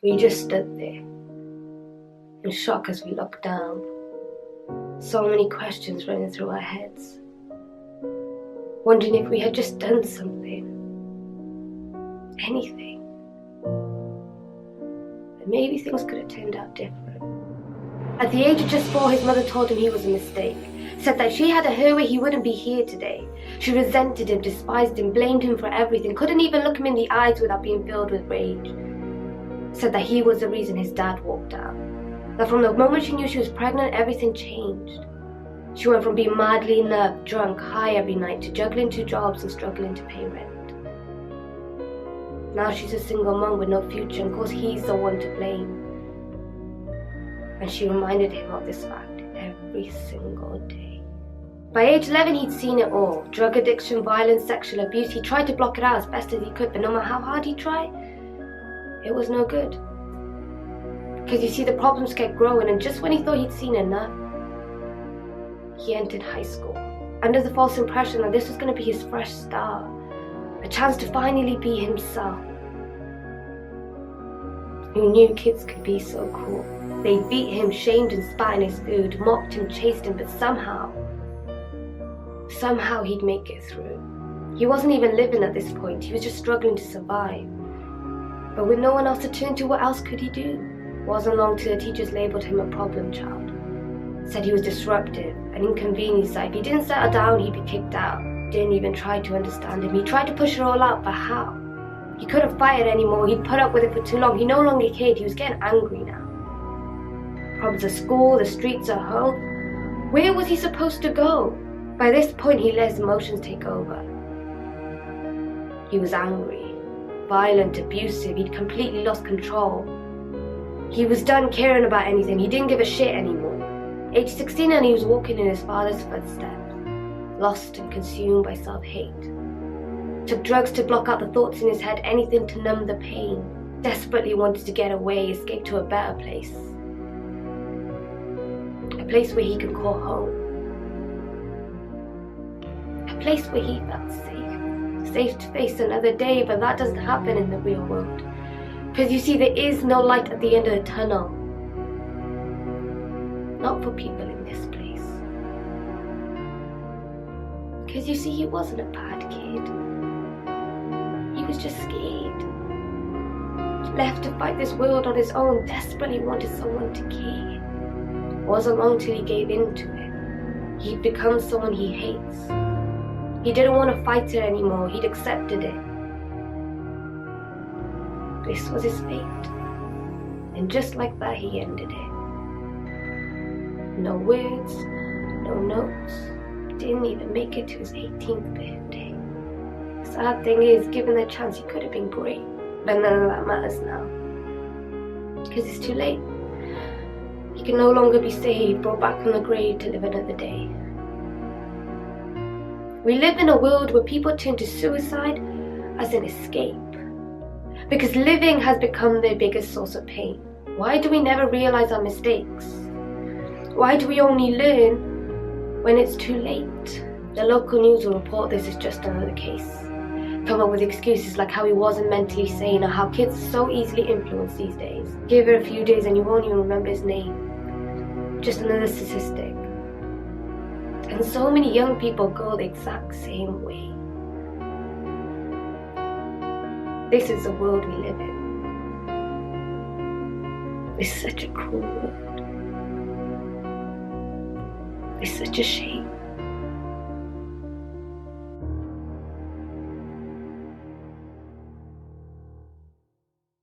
We just stood there, in shock as we looked down. So many questions running through our heads, wondering if we had just done something, anything. But maybe things could have turned out different. At the age of just 4, his mother told him he was a mistake. Said that if she had a her way, he wouldn't be here today. She resented him, despised him, blamed him for everything, couldn't even look him in the eyes without being filled with rage. Said that he was the reason his dad walked out. That from the moment she knew she was pregnant, everything changed. She went from being madly in love, drunk, high every night, to juggling 2 jobs and struggling to pay rent. Now she's a single mom with no future, and of course he's the one to blame. And she reminded him of this fact every single day. By age 11, he'd seen it all. Drug addiction, violence, sexual abuse. He tried to block it out as best as he could, but no matter how hard he tried, it was no good. Because you see, the problems kept growing, and just when he thought he'd seen enough, he entered high school, under the false impression that this was going to be his fresh start, a chance to finally be himself. Who knew kids could be so cruel? They beat him, shamed and spat in his food, mocked him, chased him, but somehow he'd make it through. He wasn't even living at this point, he was just struggling to survive. But with no one else to turn to, what else could he do? It wasn't long till the teachers labelled him a problem child. Said he was disruptive, an inconvenience, that if he didn't settle down, he'd be kicked out. Didn't even try to understand him. He tried to push it all out, but how? He couldn't fight it anymore, he'd put up with it for too long. He no longer cared, he was getting angry now. Problems at school, the streets at home. Where was he supposed to go? By this point, he let his emotions take over. He was angry, violent, abusive, he'd completely lost control. He was done caring about anything, he didn't give a shit anymore. Age 16 and he was walking in his father's footsteps, lost and consumed by self-hate. Took drugs to block out the thoughts in his head, anything to numb the pain. Desperately wanted to get away, escape to a better place. A place where he could call home. A place where he felt safe. Safe to face another day, but that doesn't happen in the real world. Because you see, there is no light at the end of the tunnel. Not for people in this place. Because you see, he wasn't a bad kid. He was just scared. Left to fight this world on his own, desperately wanted someone to care. It wasn't long till he gave in to it. He'd become someone he hates. He didn't want to fight it anymore, he'd accepted it. This was his fate. And just like that, he ended it. No words, no notes. Didn't even make it to his 18th birthday. Sad thing is, given the chance, he could have been great. But none of that matters now. Because it's too late. He can no longer be saved, brought back from the grave to live another day. We live in a world where people turn to suicide as an escape. Because living has become their biggest source of pain. Why do we never realize our mistakes? Why do we only learn when it's too late? The local news will report this is just another case. Come up with excuses like how he wasn't mentally sane or how kids are so easily influenced these days. Give it a few days and you won't even remember his name. Just another statistic. And so many young people go the exact same way. This is the world we live in. It's such a cruel world. It's such a shame.